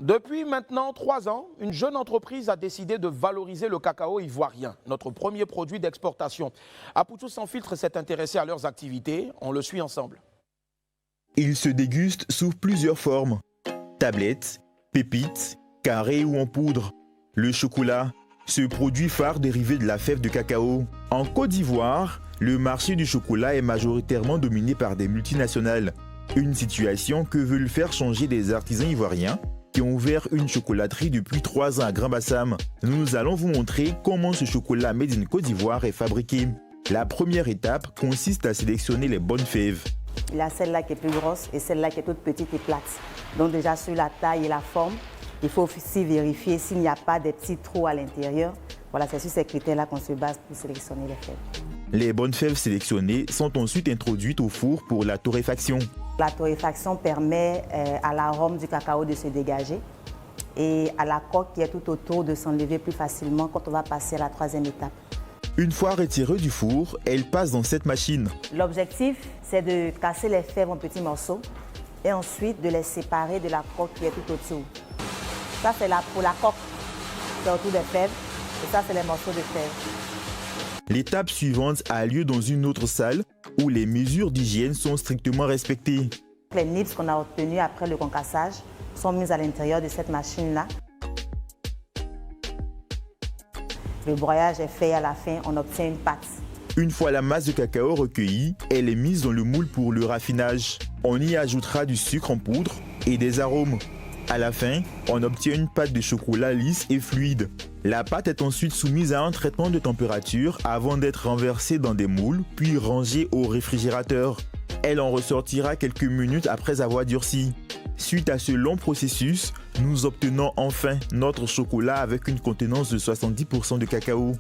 Depuis maintenant 3 ans, une jeune entreprise a décidé de valoriser le cacao ivoirien, notre premier produit d'exportation. Apoutou Sans Filtre s'est intéressé à leurs activités. On le suit ensemble. Il se déguste sous plusieurs formes. Tablettes, pépites, carrés ou en poudre. Le chocolat, ce produit phare dérivé de la fève de cacao. En Côte d'Ivoire, le marché du chocolat est majoritairement dominé par des multinationales. Une situation que veulent faire changer des artisans ivoiriens qui ont ouvert une chocolaterie depuis 3 ans à Grand-Bassam. Nous allons vous montrer comment ce chocolat made in Côte d'Ivoire est fabriqué. La première étape consiste à sélectionner les bonnes fèves. Il y a celle-là qui est plus grosse et celle-là qui est toute petite et plate. Donc déjà sur la taille et la forme, il faut aussi vérifier s'il n'y a pas des petits trous à l'intérieur. Voilà, c'est sur ces critères-là qu'on se base pour sélectionner les fèves. Les bonnes fèves sélectionnées sont ensuite introduites au four pour la torréfaction. La torréfaction permet à l'arôme du cacao de se dégager et à la coque qui est tout autour de s'enlever plus facilement quand on va passer à la 3e étape. Une fois retirée du four, elle passe dans cette machine. L'objectif, c'est de casser les fèves en petits morceaux et ensuite de les séparer de la coque qui est tout autour. Ça, c'est pour la coque qui est autour des fèves et ça, c'est les morceaux de fèves. L'étape suivante a lieu dans une autre salle où les mesures d'hygiène sont strictement respectées. Les nips qu'on a obtenus après le concassage sont mis à l'intérieur de cette machine-là. Le broyage est fait et à la fin, on obtient une pâte. Une fois la masse de cacao recueillie, elle est mise dans le moule pour le raffinage. On y ajoutera du sucre en poudre et des arômes. À la fin, on obtient une pâte de chocolat lisse et fluide. La pâte est ensuite soumise à un traitement de température avant d'être renversée dans des moules, puis rangée au réfrigérateur. Elle en ressortira quelques minutes après avoir durci. Suite à ce long processus, nous obtenons enfin notre chocolat avec une contenance de 70% de cacao.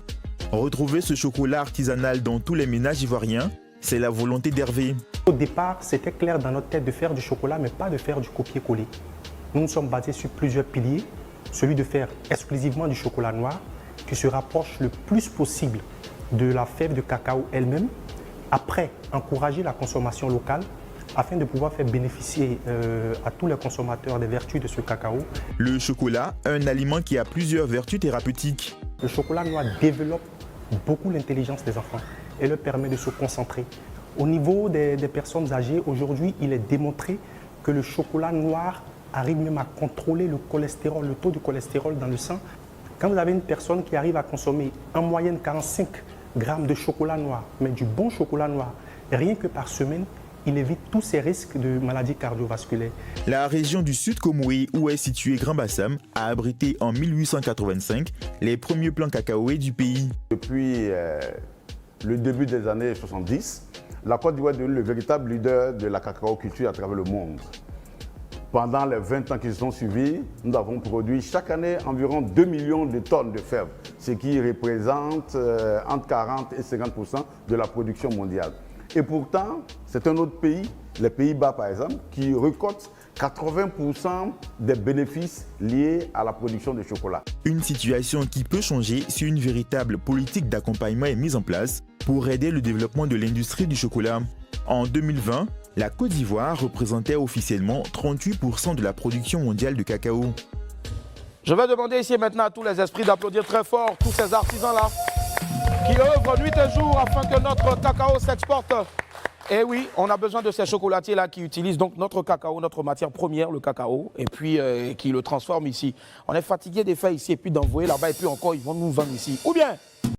Retrouver ce chocolat artisanal dans tous les ménages ivoiriens, c'est la volonté d'Hervé. Au départ, c'était clair dans notre tête de faire du chocolat, mais pas de faire du copier-coller. Nous nous sommes basés sur plusieurs piliers. Celui de faire exclusivement du chocolat noir, qui se rapproche le plus possible de la fève de cacao elle-même. Après, encourager la consommation locale afin de pouvoir faire bénéficier à tous les consommateurs des vertus de ce cacao. Le chocolat, un aliment qui a plusieurs vertus thérapeutiques. Le chocolat noir développe beaucoup l'intelligence des enfants et leur permet de se concentrer. Au niveau des personnes âgées, aujourd'hui, il est démontré que le chocolat noir arrive même à contrôler le cholestérol, le taux de cholestérol dans le sang. Quand vous avez une personne qui arrive à consommer en moyenne 45 grammes de chocolat noir, mais du bon chocolat noir, rien que par semaine, il évite tous ces risques de maladies cardiovasculaires. La région du Sud Komoé, où est situé Grand-Bassam, a abrité en 1885 les premiers plants cacaoés du pays. Depuis le début des années 70, la Côte d'Ivoire est devenue le véritable leader de la cacao-culture à travers le monde. Pendant les 20 ans qui se sont suivis, nous avons produit chaque année environ 2 millions de tonnes de fèves, ce qui représente entre 40 et 50% de la production mondiale. Et pourtant, c'est un autre pays, les Pays-Bas par exemple, qui récolte 80% des bénéfices liés à la production de chocolat. Une situation qui peut changer si une véritable politique d'accompagnement est mise en place pour aider le développement de l'industrie du chocolat. En 2020, la Côte d'Ivoire représentait officiellement 38% de la production mondiale de cacao. Je vais demander ici et maintenant à tous les esprits d'applaudir très fort tous ces artisans-là qui œuvrent nuit et jour afin que notre cacao s'exporte. Et oui, on a besoin de ces chocolatiers-là qui utilisent donc notre cacao, notre matière première, le cacao, et puis qui le transforment ici. On est fatigué des faits ici et puis d'envoyer là-bas et puis encore ils vont nous vendre ici. Ou bien